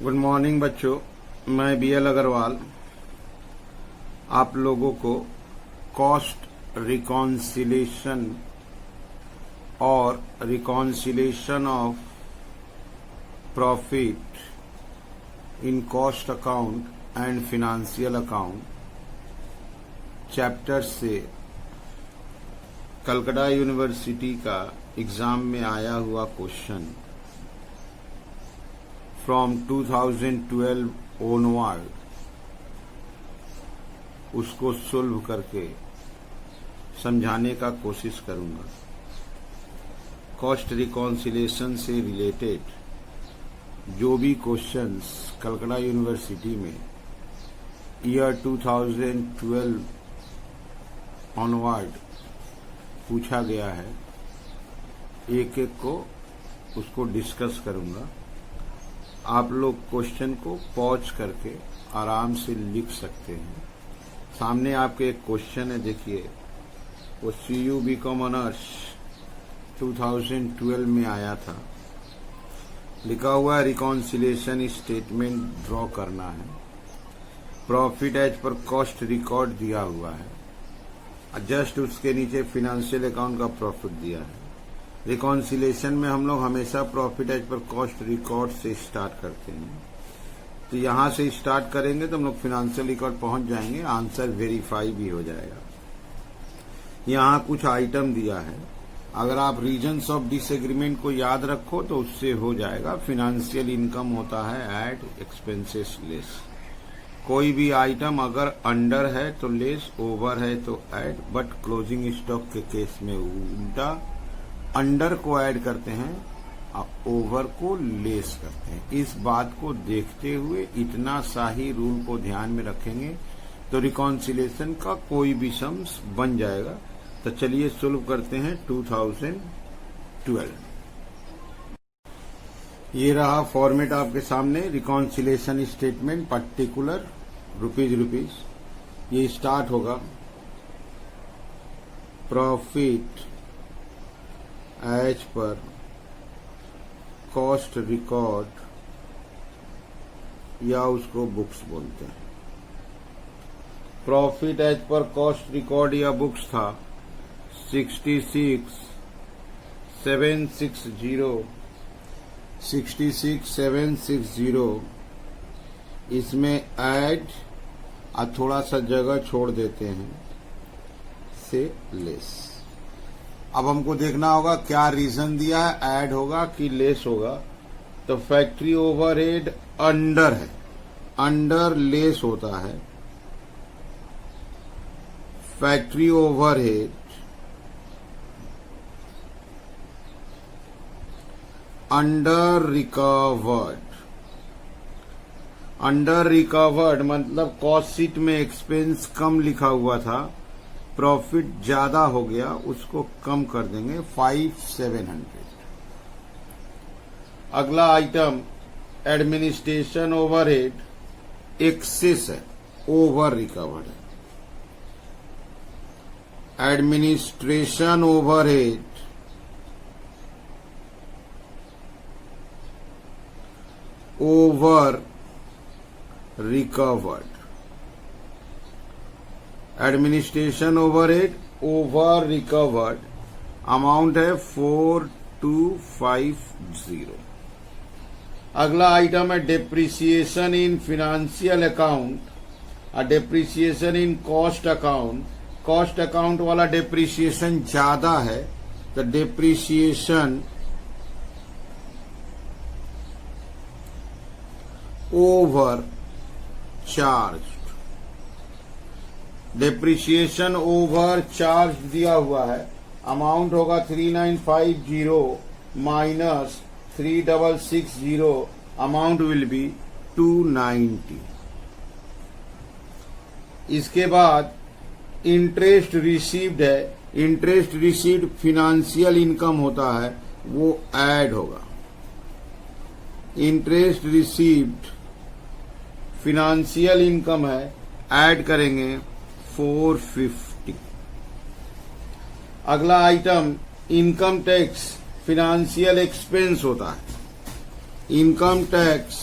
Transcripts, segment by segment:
Good morning बच्चों, मैं BL Agarwal आप लोगों को कॉस्ट रिकॉन्सिलेशन और reconciliation of profit in cost account and financial account chapter से कलकत्ता यूनिवर्सिटी का एग्जाम में आया हुआ क्वेश्चन फ्रॉम 2012 onward उसको सोल्व करके समझाने का कोशिश करूंगा। कॉस्ट रिकॉन्सिलेशन से रिलेटेड जो भी क्वेश्चंस कलकत्ता यूनिवर्सिटी में ईयर 2012 ऑनवर्ड पूछा गया है, एक एक को उसको डिस्कस करूंगा। आप लोग क्वेश्चन को पॉज करके आराम से लिख सकते हैं। सामने आपके एक क्वेश्चन है, देखिए वो CU BCom ऑनर्स 2012 में आया था। लिखा हुआ है रिकॉन्सिलेशन स्टेटमेंट ड्रॉ करना है, profit as per cost record दिया हुआ है, जस्ट उसके नीचे फिनेंशियल अकाउंट का प्रॉफिट दिया है। रिकॉन्सिलेशन में हम लोग हमेशा profit as per cost record से स्टार्ट करते हैं, तो यहां से स्टार्ट करेंगे तो हम लोग फिनेंशियल रिकॉर्ड पहुंच जाएंगे, आंसर वेरीफाई भी हो जाएगा। यहां कुछ आइटम दिया है, अगर आप रीजन्स ऑफ डिसएग्रीमेंट को याद रखो तो उससे हो जाएगा। फिनेंशियल इनकम होता है ऐड, एक्सपेंसेस लेस। कोई भी आइटम अगर अंडर है तो लेस, ओवर है तो ऐड, बट क्लोजिंग स्टॉक के केस में उल्टा, अंडर को ऐड करते हैं और ओवर को लेस करते हैं। इस बात को देखते हुए इतना सा ही रूल को ध्यान में रखेंगे तो रिकॉन्सिलेशन का कोई भी सम्स बन जाएगा। तो चलिए सोल्व करते हैं 2012। ये रहा फॉर्मेट आपके सामने, रिकॉन्सिलेशन स्टेटमेंट पर्टिकुलर रुपीज। ये स्टार्ट होगा profit as per cost record, या उसको बुक्स बोलते हैं। Profit as per cost record या बुक्स था 66760। इसमें ऐड और थोड़ा सा जगह छोड़ देते हैं से लेस। अब हमको देखना होगा क्या रीजन दिया है, ऐड होगा कि लेस होगा। तो फैक्ट्री ओवरहेड अंडर है, अंडर लेस होता है। फैक्ट्री ओवरहेड अंडर रिकवर्ड मतलब कॉस्ट शीट में एक्सपेंस कम लिखा हुआ था, प्रॉफिट ज्यादा हो गया, उसको कम कर देंगे 5700। अगला आइटम एडमिनिस्ट्रेशन ओवरहेड एक्सेस है, ओवर रिकवर्ड है। Administration overhead over recovered, administration overhead over recovered, amount है 4250। अगला आइटम है डेप्रिसिएशन इन फिनेंशियल अकाउंट और depreciation in cost account. Cost account वाला डेप्रिसिएशन ज्यादा है, तो depreciation over charge, depreciation over charge दिया हुआ है, अमाउंट होगा 3950 माइनस 3660, अमाउंट विल बी 290। इसके बाद इंटरेस्ट रिसीव्ड है, इंटरेस्ट रिसीव्ड फिनेंशियल इनकम होता है, वो ऐड होगा। इंटरेस्ट रिसीव्ड फिनेंशियल इनकम है, ऐड करेंगे 450। अगला item income tax financial expense होता है। इनकम टैक्स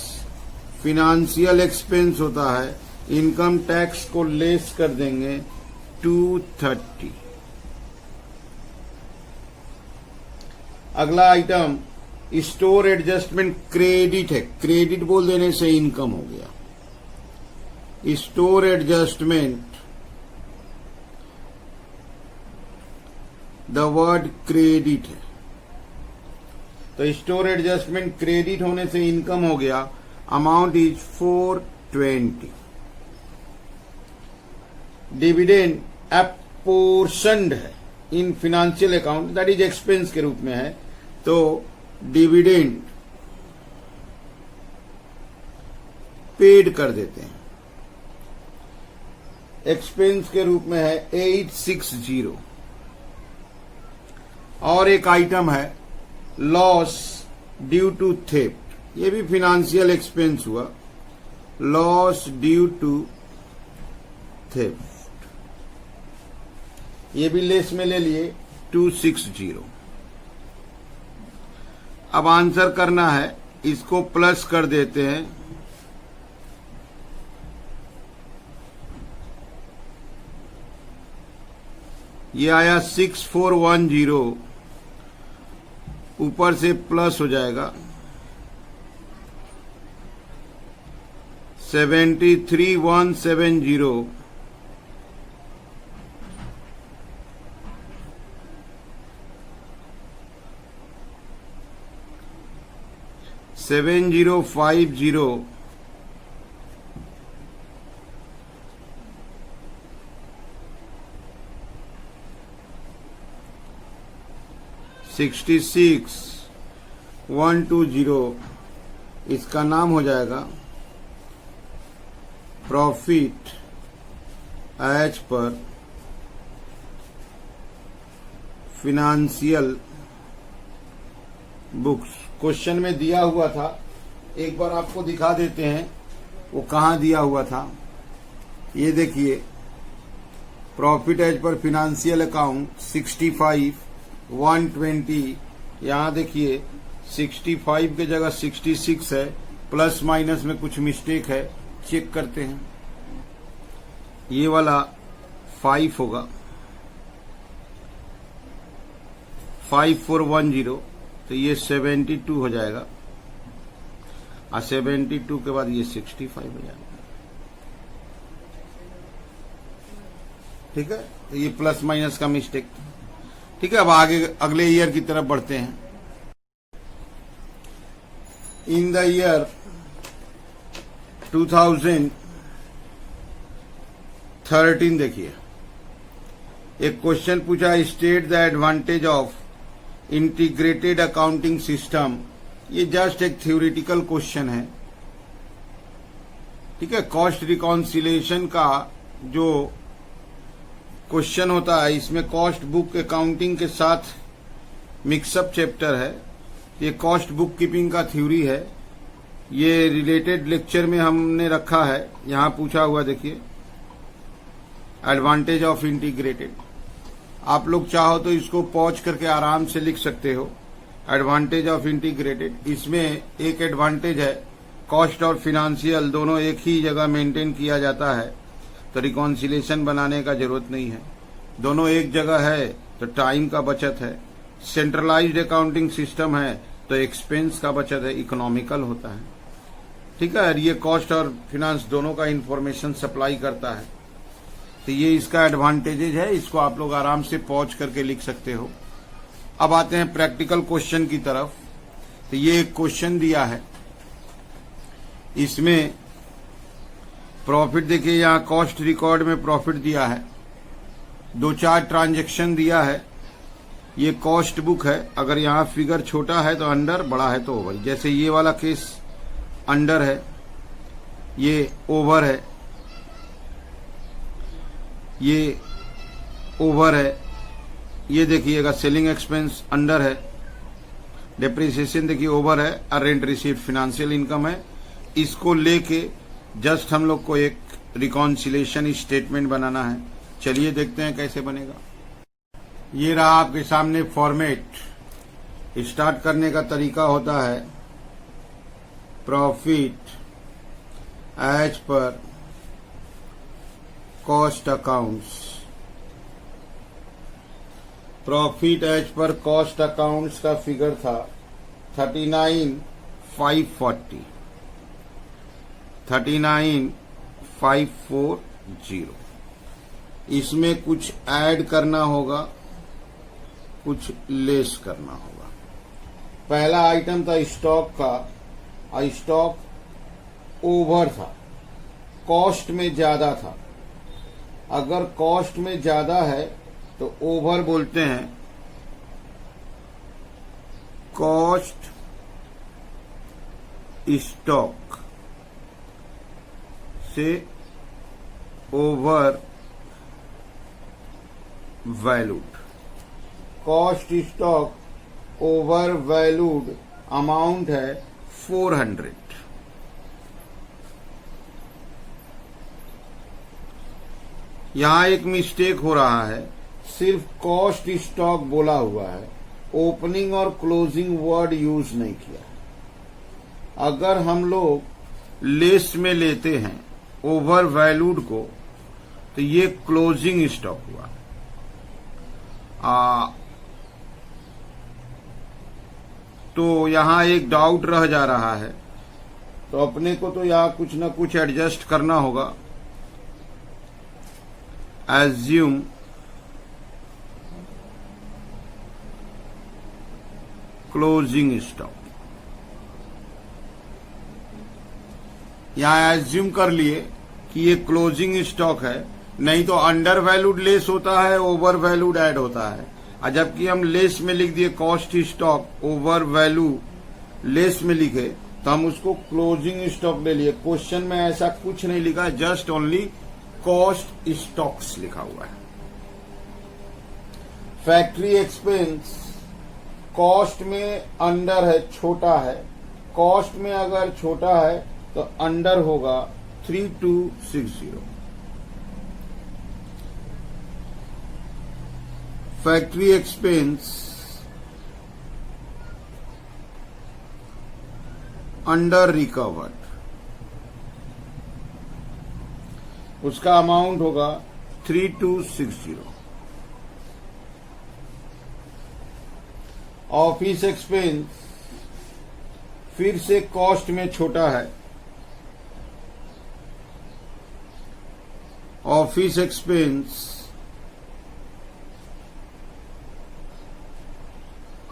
फिनेंशियल एक्सपेंस होता है, इनकम टैक्स को लेस कर देंगे 230। अगला आइटम स्टोर एडजस्टमेंट क्रेडिट है, क्रेडिट बोल देने से इनकम हो गया। Store adjustment, the word credit है, तो स्टोर एडजस्टमेंट क्रेडिट होने से इनकम हो गया। Amount is 420। डिविडेंड अपोर्शनड है in financial account, that is expense के रूप में है, तो डिविडेंड पेड कर देते हैं, एक्सपेंस के रूप में है 860। और एक आइटम है लॉस ड्यू टू थेफ्ट, ये भी फिनेंशियल एक्सपेंस हुआ, लॉस ड्यू टू थेफ्ट, ये भी लेस में ले लिए 260। अब आंसर करना है, इसको प्लस कर देते हैं, ये आया 6410, ऊपर से प्लस हो जाएगा 73170, सेवन 7050, 66120, इसका नाम हो जाएगा profit as per financial books. Question में दिया हुआ था, एक बार आपको दिखा देते हैं वो कहाँ दिया हुआ था। ये देखिए, profit as per financial account 65,120, यहाँ देखिए 65 के जगह 66 है, प्लस माइनस में कुछ मिस्टेक है, चेक करते हैं। ये वाला 5 होगा, 5410, तो ये 72 हो जाएगा, और 72 के बाद ये 65 हो जाएगा। ठीक है, तो ये प्लस माइनस का मिस्टेक। ठीक है, अब आगे अगले ईयर की तरफ बढ़ते हैं। इन द ईयर 2013 देखिए, एक क्वेश्चन पूछा, state the advantage of integrated accounting system. ये जस्ट एक थ्योरेटिकल क्वेश्चन है। ठीक है, कॉस्ट रिकॉन्सिलेशन का जो क्वेश्चन होता है, इसमें कॉस्ट बुक अकाउंटिंग के साथ मिक्सअप चैप्टर है। ये कॉस्ट बुक कीपिंग का थ्योरी है, ये रिलेटेड लेक्चर में हमने रखा है। यहां पूछा हुआ देखिए, एडवांटेज ऑफ इंटीग्रेटेड। आप लोग चाहो तो इसको पॉज करके आराम से लिख सकते हो, एडवांटेज ऑफ इंटीग्रेटेड। इसमें एक एडवांटेज है, कॉस्ट और फिनेंशियल दोनों एक ही जगह मेंटेन किया जाता है, तो रिकॉन्सिलेशन बनाने का जरूरत नहीं है, दोनों एक जगह है तो टाइम का बचत है। सेंट्रलाइज्ड अकाउंटिंग सिस्टम है तो एक्सपेंस का बचत है, इकोनॉमिकल होता है। ठीक है, ये कॉस्ट और फिनेंस दोनों का इंफॉर्मेशन सप्लाई करता है, तो ये इसका एडवांटेजेज है। इसको आप लोग आराम से पॉज करके लिख सकते हो। अब आते हैं प्रैक्टिकल क्वेश्चन की तरफ। तो ये एक क्वेश्चन दिया है, इसमें प्रॉफिट देखिए, यहाँ कॉस्ट रिकॉर्ड में प्रॉफिट दिया है, 2-4 ट्रांजैक्शन दिया है। ये कॉस्ट बुक है, अगर यहाँ फिगर छोटा है तो अंडर, बड़ा है तो ओवर। जैसे ये वाला केस अंडर है, ये ओवर है, ये ओवर है। ये देखिएगा सेलिंग एक्सपेंस अंडर है, डेप्रिसिएशन देखिए ओवर है, और रेंट रिसीव्ड फिनेंशियल इनकम है। इसको लेके जस्ट हम लोग को एक रिकॉन्सिलेशन स्टेटमेंट बनाना है। चलिए देखते हैं कैसे बनेगा। ये रहा आपके सामने फॉर्मेट। स्टार्ट करने का तरीका होता है, profit as per cost accounts, profit as per cost accounts का फिगर था 39,540, 39,540। इसमें कुछ ऐड करना होगा, कुछ लेस करना होगा। पहला आइटम था स्टॉक का, स्टॉक ओवर था, कॉस्ट में ज्यादा था। अगर कॉस्ट में ज्यादा है तो ओवर बोलते हैं, कॉस्ट स्टॉक से over valued, cost stock over valued amount है 400। यहां एक मिस्टेक हो रहा है, सिर्फ कॉस्ट स्टॉक बोला हुआ है, ओपनिंग और क्लोजिंग वर्ड यूज नहीं किया। अगर हम लोग लेस में लेते हैं ओवर वैल्यूड को तो ये क्लोजिंग स्टॉक हुआ। तो यहां एक डाउट रह जा रहा है, तो अपने को तो यहां कुछ ना कुछ एडजस्ट करना होगा। एज्यूम क्लोजिंग स्टॉक, यहां एज्यूम कर लिए कि ये क्लोजिंग स्टॉक है, नहीं तो अंडर वैल्यूड लेस होता है, ओवर वैल्यूड ऐड होता है। और जबकि हम लेस में लिख दिए cost stock over value less में लिखे तो हम उसको क्लोजिंग स्टॉक ले लिए। क्वेश्चन में ऐसा कुछ नहीं लिखा है, जस्ट ओनली कॉस्ट स्टॉक्स लिखा हुआ है। फैक्ट्री एक्सपेंस कॉस्ट में अंडर है, छोटा है। कॉस्ट में अगर छोटा है तो अंडर होगा 3260। फैक्ट्री एक्सपेंस अंडर रिकवर्ड, उसका अमाउंट होगा 3260। ऑफिस एक्सपेंस फिर से कॉस्ट में छोटा है, office expense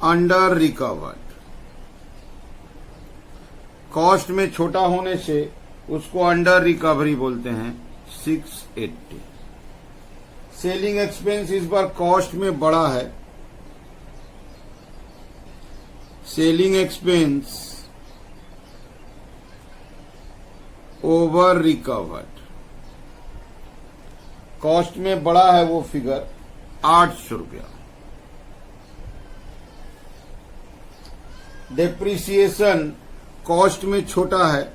under recovered, cost में छोटा होने से उसको अंडर रिकवरी बोलते हैं 680। सेलिंग एक्सपेंस इस बार कॉस्ट में बड़ा है, selling expense over recovered, cost में बड़ा है वो फिगर 800 रुपया। डेप्रिसिएशन कॉस्ट में छोटा है,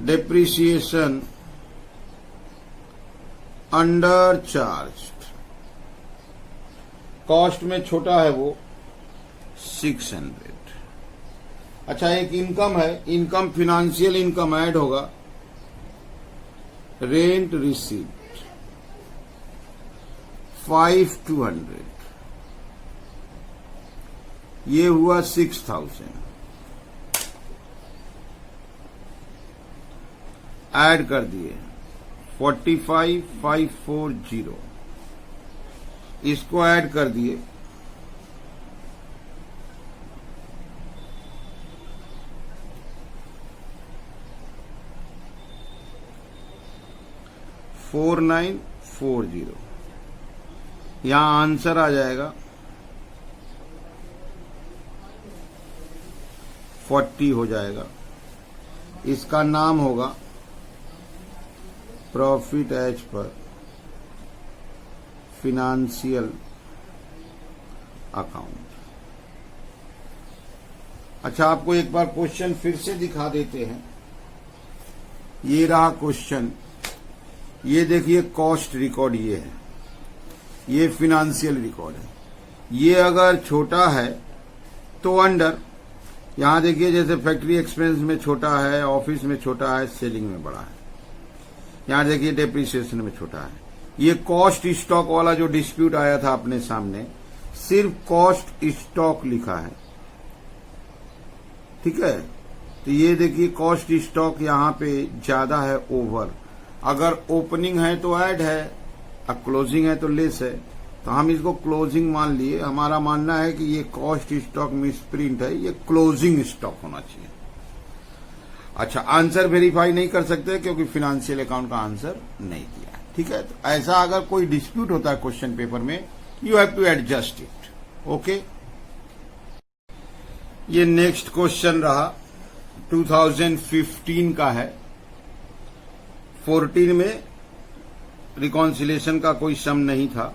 डेप्रिसिएशन अंडर चार्ज, कॉस्ट में छोटा है वो 600। अच्छा, एक इनकम है, इनकम फिनेंशियल इनकम ऐड होगा, रेंट रिसीप्ट 5200, ये हुआ 6000। ऐड कर दिए 45,540, इसको ऐड कर दिए 4940, यहां आंसर आ जाएगा 40 हो जाएगा। इसका नाम होगा profit as per financial account. अच्छा, आपको एक बार क्वेश्चन फिर से दिखा देते हैं। ये रहा क्वेश्चन, ये देखिए कॉस्ट रिकॉर्ड ये है, ये फिनेंशियल रिकॉर्ड है। ये अगर छोटा है तो अंडर, यहां देखिए जैसे फैक्ट्री एक्सपेंस में छोटा है, ऑफिस में छोटा है, सेलिंग में बड़ा है। यहां देखिए डेप्रिसिएशन में छोटा है। ये कॉस्ट स्टॉक वाला जो डिस्प्यूट आया था अपने सामने, सिर्फ कॉस्ट स्टॉक लिखा है, ठीक है। तो ये देखिए कॉस्ट स्टॉक यहां पे ज्यादा है ओवर। अगर ओपनिंग है तो ऐड है, अब क्लोजिंग है तो लेस है, तो हम इसको क्लोजिंग मान लिए। हमारा मानना है कि ये कॉस्ट स्टॉक मिसप्रिंट है, ये क्लोजिंग स्टॉक होना चाहिए। अच्छा, आंसर वेरीफाई नहीं कर सकते क्योंकि फिनेंशियल अकाउंट का आंसर नहीं दिया, ठीक है। तो ऐसा अगर कोई डिस्प्यूट होता है क्वेश्चन पेपर में, you have to adjust it, okay. ये नेक्स्ट क्वेश्चन रहा, 2015 का है। 14 में रिकॉन्सिलेशन का कोई सम नहीं था।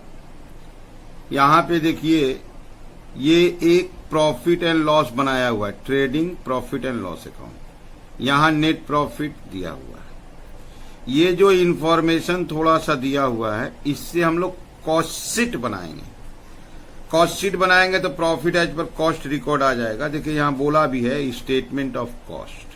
यहां पे देखिए ये एक प्रॉफिट एंड लॉस बनाया हुआ है, trading profit and loss account. यहां नेट प्रॉफिट दिया हुआ है। ये जो इंफॉर्मेशन थोड़ा सा दिया हुआ है, इससे हम लोग कॉस्ट शीट बनाएंगे। कॉस्ट शीट बनाएंगे तो profit as per cost record आ जाएगा। देखिए यहां बोला भी है statement of cost,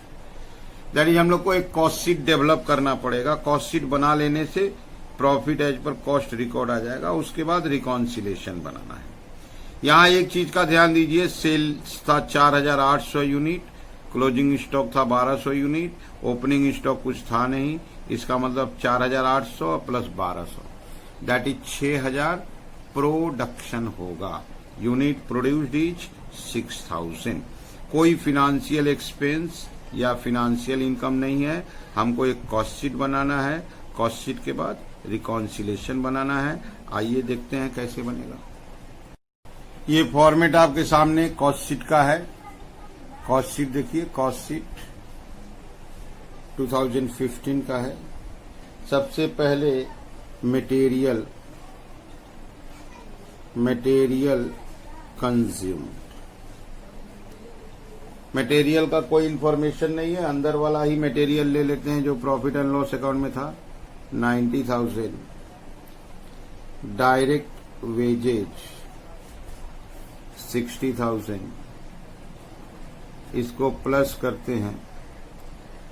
that is हम लोग को एक कॉस्ट शीट डेवलप करना पड़ेगा। कॉस्ट शीट बना लेने से profit as per cost record आ जाएगा। उसके बाद रिकॉन्सिलेशन बनाना है। यहां एक चीज का ध्यान दीजिए, सेल्स था 4800 यूनिट, क्लोजिंग स्टॉक था 1200 यूनिट, ओपनिंग स्टॉक कुछ था नहीं। इसका मतलब 4800 प्लस 1200 दैट इज 6000 प्रोडक्शन होगा। Unit produced is 6000। कोई फिनेंशियल एक्सपेंस या फिनेंशियल इनकम नहीं है। हमको एक कॉस्ट शीट बनाना है, कॉस्ट शीट के बाद रिकॉन्सिलेशन बनाना है। आइए देखते हैं कैसे बनेगा। ये फॉर्मेट आपके सामने कॉस्ट शीट का है। कॉस्ट शीट देखिए, कॉस्ट शीट 2015 का है। सबसे पहले मटेरियल कंज्यूम्ड। मटेरियल का कोई इंफॉर्मेशन नहीं है, अंदर वाला ही मटेरियल ले लेते हैं जो प्रॉफिट एंड लॉस अकाउंट में था, 90,000। डायरेक्ट वेजेज 60,000, इसको प्लस करते हैं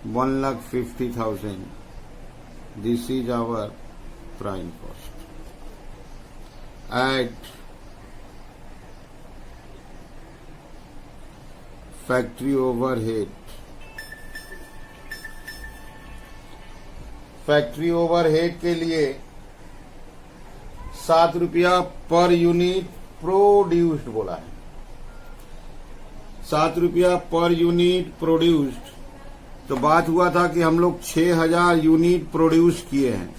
1,50,000। This is our prime cost. Add factory overhead. Factory overhead के लिए 7 रुपया पर यूनिट प्रोड्यूस्ड बोला है। 7 रुपया पर यूनिट प्रोड्यूस्ड। तो बात हुआ था कि हम लोग 6000 यूनिट प्रोड्यूस किए हैं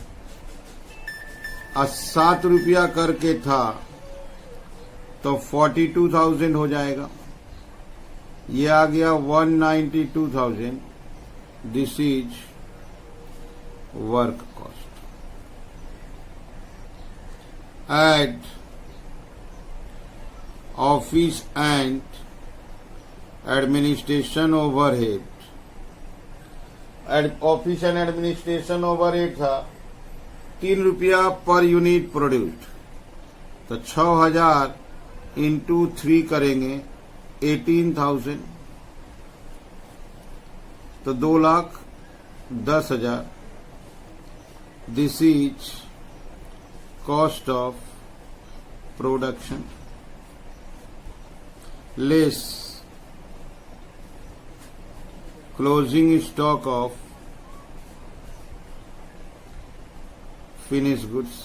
और 7 रुपया करके था, तो 42,000 हो जाएगा। ये आ गया 192,000। This is work cost. Add office and administration overhead. Office and administration overhead था 3 रुपया पर यूनिट प्रोड्यूस्ड। तो 6000 इंटू 3 करेंगे 18,000, तो 2,10,000। This is cost of production less closing stock of finish goods.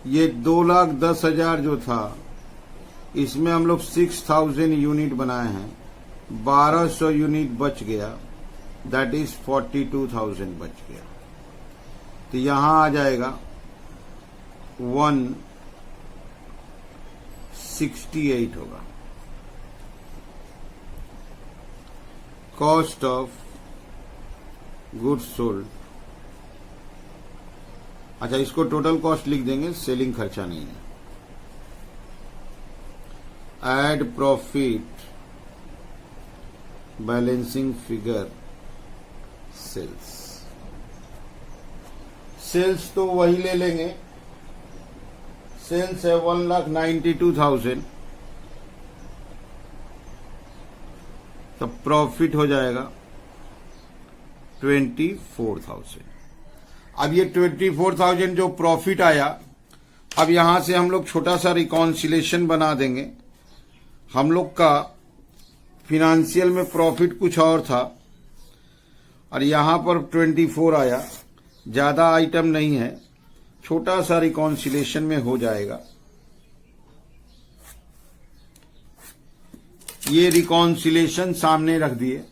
ये 2,10,000 जो था, इसमें हम लोग 6,000 यूनिट बनाए हैं, 1200 यूनिट बच गया, दैट इज 42,000 बच गया। तो यहां आ जाएगा 168 होगा। Cost of goods sold. अच्छा, इसको टोटल कॉस्ट लिख देंगे, सेलिंग खर्चा नहीं है। Add profit balancing figure sales. Sales तो वही ले लेंगे, सेल्स है 1,92,000। तो प्रॉफिट हो जाएगा 24,000। अब ये 24,000 जो प्रॉफिट आया, अब यहां से हम लोग छोटा सा रिकॉन्सिलेशन बना देंगे। हम लोग का फिनेंशियल में प्रॉफिट कुछ और था और यहां पर 24 आया, ज्यादा आइटम नहीं है, छोटा सा रिकॉन्सिलेशन में हो जाएगा। ये रिकॉन्सिलेशन सामने रख दिए।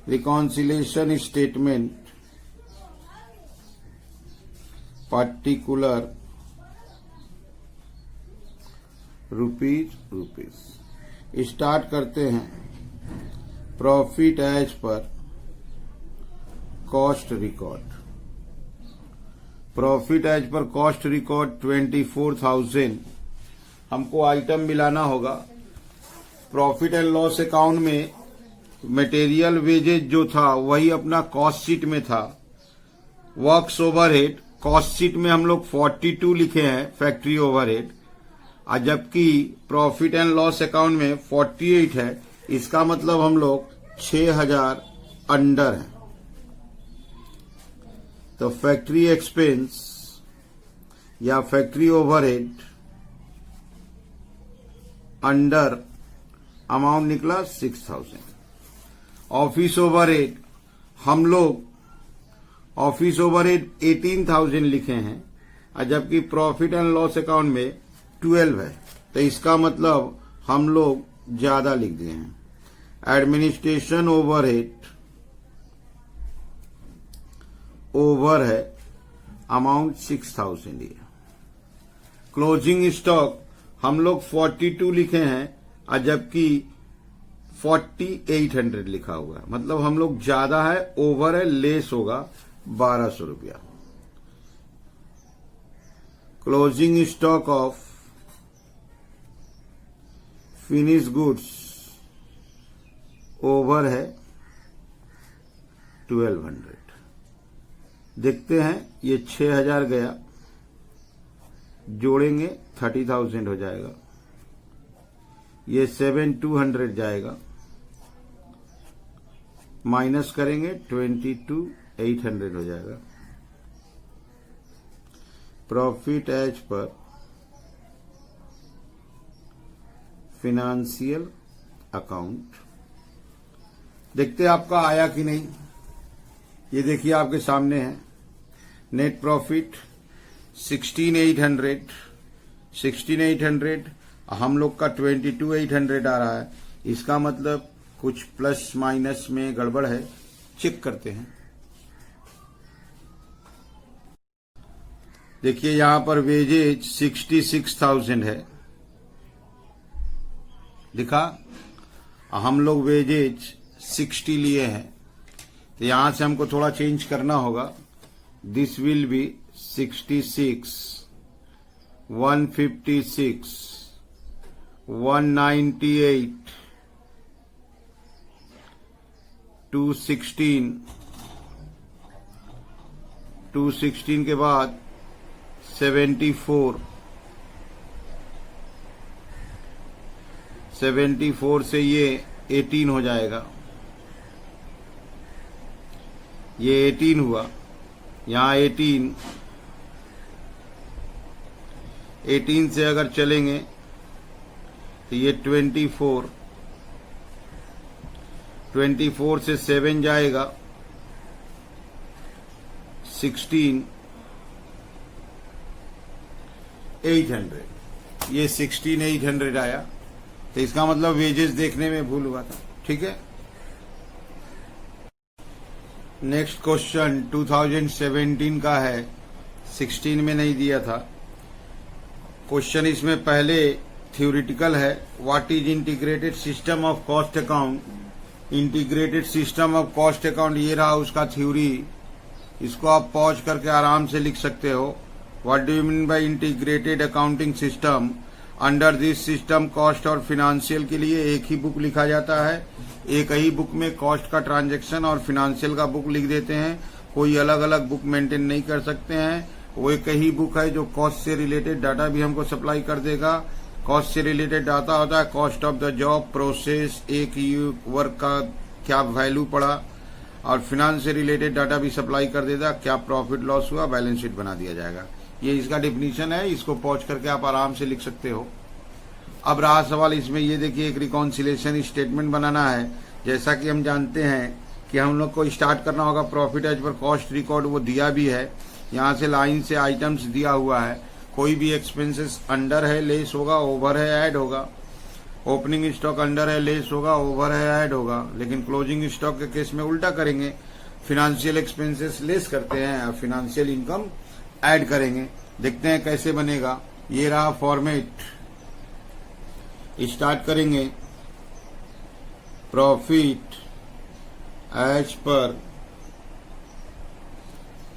Reconciliation statement particular rupees start करते हैं। Profit as per cost record. Profit as per cost record 24,000 हमको आइटम मिलाना होगा। प्रॉफिट एंड लॉस अकाउंट में मटेरियल वेजेज जो था वही अपना कॉस्ट शीट में था। वर्क्स ओवरहेड कॉस्ट शीट में हम लोग 42 लिखे हैं फैक्ट्री ओवरहेड, और जबकि प्रॉफिट एंड लॉस अकाउंट में 48 है। इसका मतलब हम लोग 6,000 अंडर है। तो फैक्ट्री एक्सपेंस या फैक्ट्री ओवरहेड अंडर अमाउंट निकला 6,000। ऑफिस ओवरहेड हम लोग ऑफिस ओवरहेड 18,000 लिखे हैं, और जबकि प्रॉफिट एंड लॉस अकाउंट में 12 है। तो इसका मतलब हम लोग ज्यादा लिख दिए हैं। एडमिनिस्ट्रेशन ओवरहेड ओवर है अमाउंट 6,000 है। क्लोजिंग स्टॉक हम लोग 42 लिखे हैं, और जबकि 4,800 लिखा हुआ है। मतलब हम लोग ज्यादा है, ओवर है, लेस होगा 1,200 रुपया। Closing stock of finish goods over है 1,200। देखते हैं, ये 6,000 गया, जोड़ेंगे 30,000 हो जाएगा। ये 7,200 जाएगा, माइनस करेंगे 22,800 हो जाएगा। Profit as per financial account देखते हैं आपका आया कि नहीं। ये देखिए आपके सामने है। नेट प्रॉफिट 16,800 हम लोग का 22,800 आ रहा है। इसका मतलब कुछ प्लस माइनस में गड़बड़ है, चेक करते हैं। देखिए यहां पर वेजेज 66,000 है, दिखा। हम लोग वेजेज 60 लिए हैं, तो यहां से हमको थोड़ा चेंज करना होगा। दिस विल बी 66, 156, 198, 216, 216 के बाद 74, 74 से ये 18 हो जाएगा। ये 18 हुआ, यहां 18 से अगर चलेंगे तो ये 24 से 7 जाएगा 16, 800। ये 16,800 आया, तो इसका मतलब वेजेस देखने में भूल हुआ था। ठीक है। नेक्स्ट क्वेश्चन 2017 का है, 16 में नहीं दिया था क्वेश्चन। इसमें पहले थ्योरेटिकल है। What is integrated system of cost account. Integrated system of cost account ये रहा उसका थ्योरी। इसको आप पॉज करके आराम से लिख सकते हो। What do you mean by integrated accounting system. Under this system cost और फिनेंशियल के लिए एक ही बुक लिखा जाता है। एक ही बुक में कॉस्ट का ट्रांजैक्शन और फिनेंशियल का बुक लिख देते हैं। कोई अलग अलग बुक मेंटेन नहीं कर सकते हैं। वो एक ही बुक है जो कॉस्ट से रिलेटेड डाटा भी हमको सप्लाई कर देगा। कॉस्ट से रिलेटेड डाटा होता है cost of the job, process, एक वर्क का क्या वैल्यू पड़ा, और फिनांस से रिलेटेड डाटा भी सप्लाई कर देगा, क्या प्रॉफिट लॉस हुआ, बैलेंस शीट बना दिया जाएगा। ये इसका डिफिनीशन है, इसको पहुंच करके आप आराम से लिख सकते हो। अब रहा सवाल इसमें, ये देखिए एक रिकॉन्सिलेशन स्टेटमेंट बनाना है। जैसा कि हम जानते हैं कि हम लोग को स्टार्ट करना होगा profit as per cost record, वो दिया भी है। यहाँ से लाइन से आइटम्स दिया हुआ है, कोई भी एक्सपेंसेस अंडर है लेस होगा, ओवर है ऐड होगा। ओपनिंग स्टॉक अंडर है लेस होगा, ओवर है ऐड होगा। लेकिन क्लोजिंग स्टॉक के केस में उल्टा करेंगे, फिनेंशियल एक्सपेंसेस लेस करते हैं और फिनेंशियल इनकम ऐड करेंगे। देखते हैं कैसे बनेगा। ये रहा फॉर्मेट, स्टार्ट करेंगे profit as per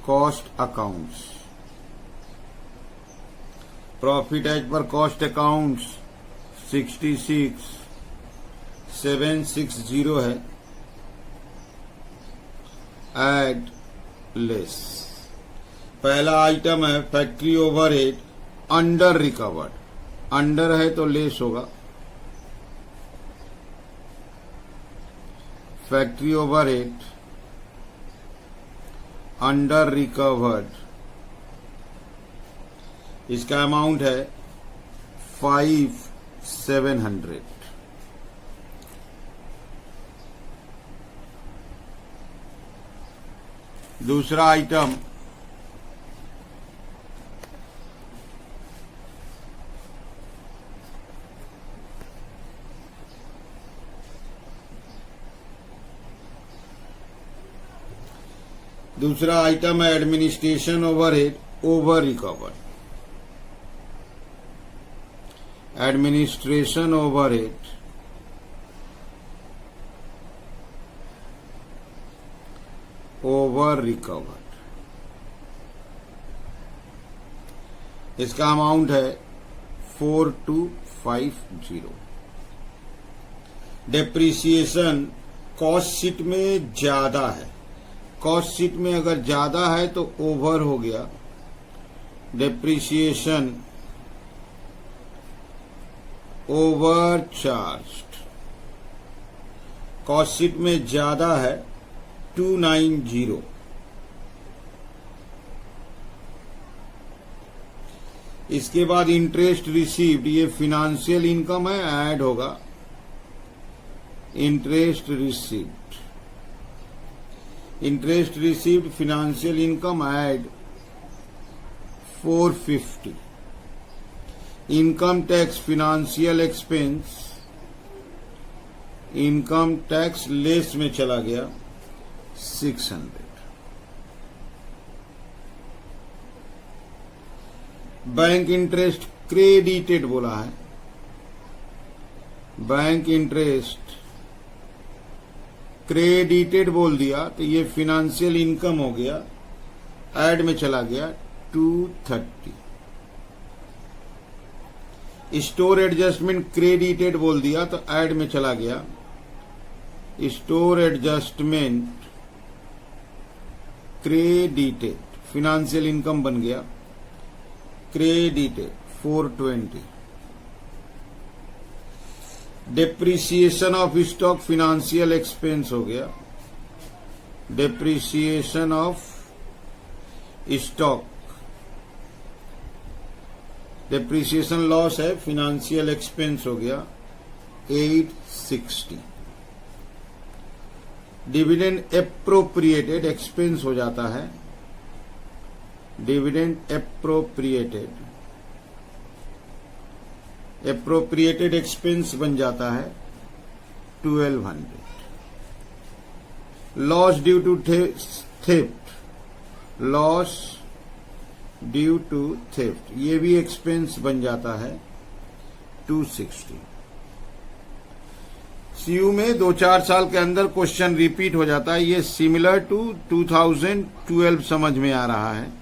cost accounts. Profit as per cost accounts 66,760 है। एड लेस, पहला आइटम है factory overhead under recovered. Under है तो लेस होगा। फैक्ट्री ओवरहेड अंडर रिकवर्ड, इसका अमाउंट है 5,700। दूसरा आइटम है administration overhead over recovered. Administration overhead over recovered, इसका अमाउंट है 4,250। डेप्रिसिएशन कॉस्ट शीट में ज्यादा है, कॉस्ट शीट में अगर ज्यादा है तो ओवर हो गया। Depreciation over charged, cost sheet में ज्यादा है 290। इसके बाद इंटरेस्ट रिसीव्ड, ये फिनेंशियल इनकम है, ऐड होगा interest received. Interest received financial income add 450। Income tax financial expense, income tax less में चला गया 600। बैंक इंटरेस्ट क्रेडिटेड बोला है, बैंक इंटरेस्ट क्रेडिटेड बोल दिया तो ये फिनेंशियल इनकम हो गया, ऐड में चला गया 230। स्टोर एडजस्टमेंट क्रेडिटेड बोल दिया तो ऐड में चला गया, store adjustment credited, financial income बन गया credited 420। Depreciation of stock financial expense हो गया, depreciation of stock, depreciation loss है, फिनेंशियल एक्सपेंस हो गया 860। डिविडेंड एप्रोप्रिएटेड एक्सपेंस हो जाता है, डिविडेंड एप्रोप्रिएटेड, एप्रोप्रिएटेड एक्सपेंस बन जाता है 1200। Loss due to theft, loss due to theft, ये भी एक्सपेंस बन जाता है 260। सीयू में 2-4 साल के अंदर क्वेश्चन रिपीट हो जाता है, ये सिमिलर टू 2012 समझ में आ रहा है।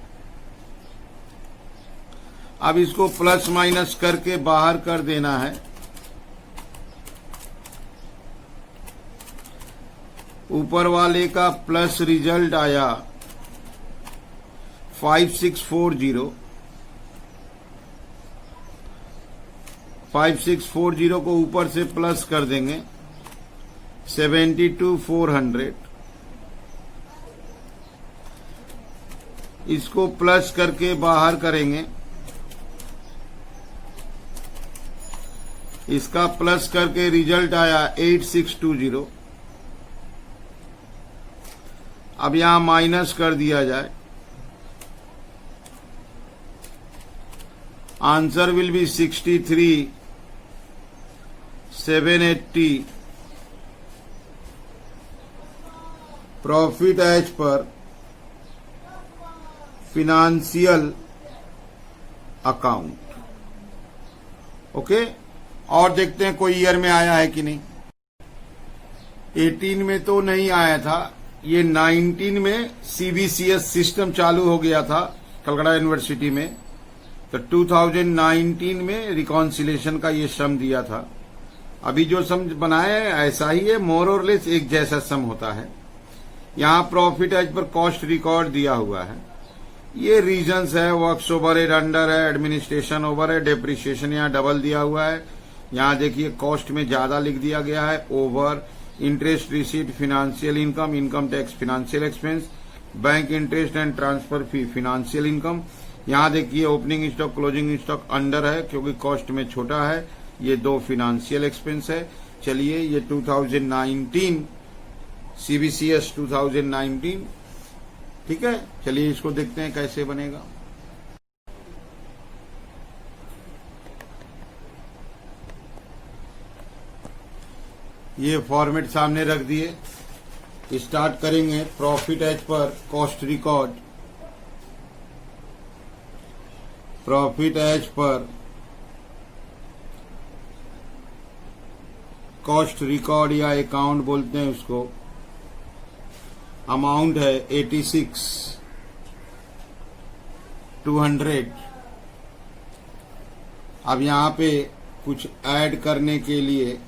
अब इसको प्लस माइनस करके बाहर कर देना है। ऊपर वाले का प्लस रिजल्ट आया, 5640 को ऊपर से प्लस कर देंगे 72,400, इसको प्लस करके बाहर करेंगे, इसका प्लस करके रिजल्ट आया 8620। अब यहां माइनस कर दिया जाए, answer will be 63,780। Profit as per financial account. Okay, और देखते हैं कोई ईयर में आया है कि नहीं। 18 में तो नहीं आया था, ये 19 में सीबीसीएस सिस्टम चालू हो गया था कलकत्ता यूनिवर्सिटी में, तो 2019 में रिकॉन्सिलेशन का ये सम दिया था। अभी जो सम बनाए हैं ऐसा ही है, मोर और लेस एक जैसा सम होता है। यहाँ profit as per cost record दिया हुआ है, ये रीजंस है, वर्क्स ओवरहेड अंडर है, एडमिनिस्ट्रेशन ओवर है, डेप्रिसिएशन यहाँ डबल दिया हुआ है। यहाँ देखिए कॉस्ट में ज्यादा लिख दिया गया है, over, interest receipt financial income, income tax financial expense, bank interest and transfer fee financial income. यहाँ देखिए opening stock closing stock under है क्योंकि कॉस्ट में छोटा है, ये दो फिनेंशियल एक्सपेंस है। चलिए ये 2019 सीबीसीएस 2019, ठीक है। चलिए इसको देखते हैं कैसे बनेगा। ये फॉर्मेट सामने रख दिए, स्टार्ट करेंगे profit as per cost record. Profit as per cost record या अकाउंट बोलते हैं उसको। अमाउंट है 86,200। अब यहां पे कुछ ऐड करने के लिए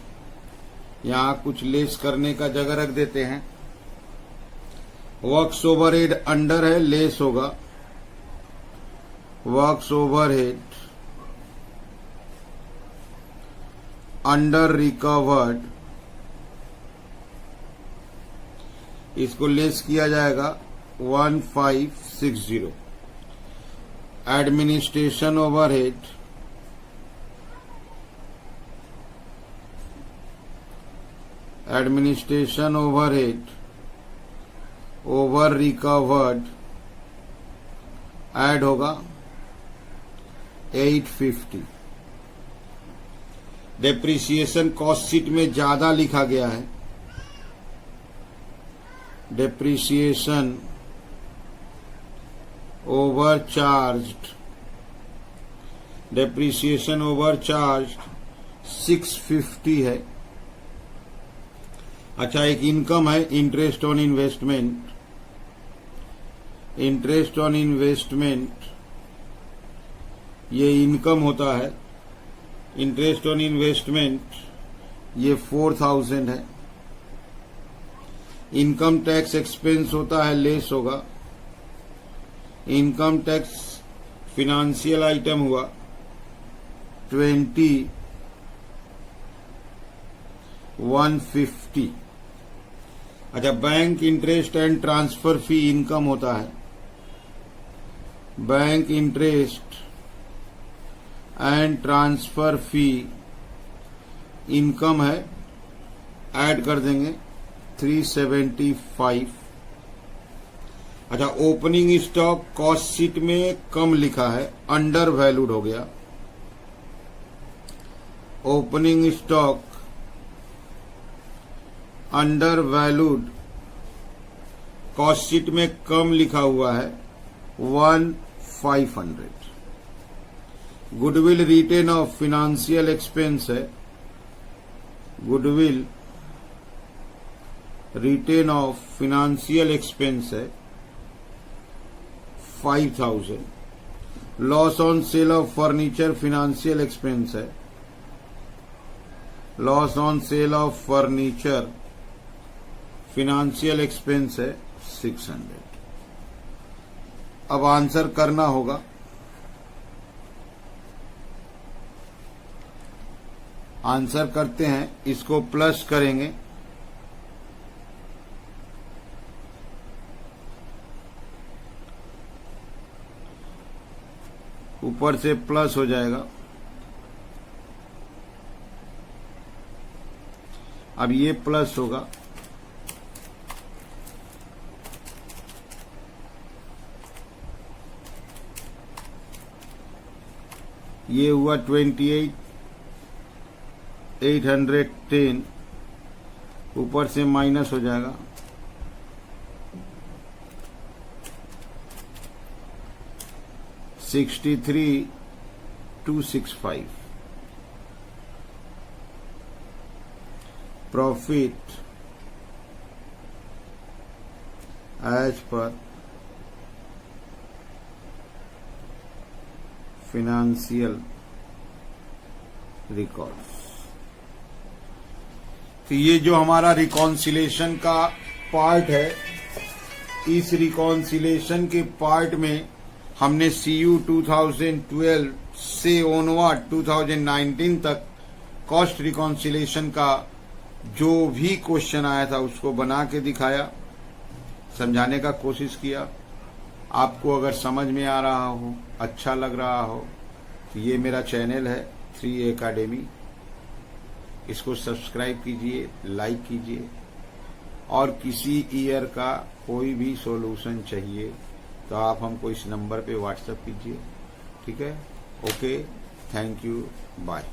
यहां कुछ लेस करने का जगह रख देते हैं। वर्क्स ओवरहेड अंडर है, लेस होगा वर्क्स ओवरहेड अंडर रिकवर्ड, इसको लेस किया जाएगा 1560। Administration overhead over recovered add होगा 850। डेप्रिसिएशन कॉस्ट शीट में ज्यादा लिखा गया है, डेप्रिसिएशन ओवरचार्ज्ड, 650 है। अच्छा, एक इनकम है इंटरेस्ट ऑन इन्वेस्टमेंट, ये इनकम होता है। इंटरेस्ट ऑन इन्वेस्टमेंट ये 4000 है। इनकम टैक्स एक्सपेंस होता है, लेस होगा। इनकम टैक्स फिनेंशियल आइटम हुआ 2150। अच्छा, bank interest and transfer fee income होता है। Bank interest and transfer fee income है, ऐड कर देंगे 375। अच्छा, ओपनिंग स्टॉक कॉस्ट शीट में कम लिखा है, अंडर वैल्यूड हो गया। Opening stock undervalued, cost sheet में कम लिखा हुआ है 1500। Goodwill written off financial expense है, goodwill written off financial expense है 5000। Loss on sale of furniture financial expense है, loss on sale of furniture financial expense है 600। अब आंसर करना होगा। आंसर करते हैं, इसको प्लस करेंगे, ऊपर से प्लस हो जाएगा। अब ये प्लस होगा, ये हुआ 28,810, ऊपर से माइनस हो जाएगा, $63,265। Profit as per financial records. तो ये जो हमारा रिकॉन्सिलेशन का पार्ट है, इस रिकॉन्सिलेशन के पार्ट में हमने CU 2012 से ओनवर्ड 2019 तक कॉस्ट रिकॉन्सिलेशन का जो भी क्वेश्चन आया था उसको बना के दिखाया, समझाने का कोशिश किया। आपको अगर समझ में आ रहा हो, अच्छा लग रहा हो, तो ये मेरा चैनल है 3A एकेडमी, इसको सब्सक्राइब कीजिए, लाइक कीजिए। और किसी ईयर का कोई भी सॉल्यूशन चाहिए तो आप हमको इस नंबर पे व्हाट्सएप कीजिए, ठीक है। Okay, thank you, bye.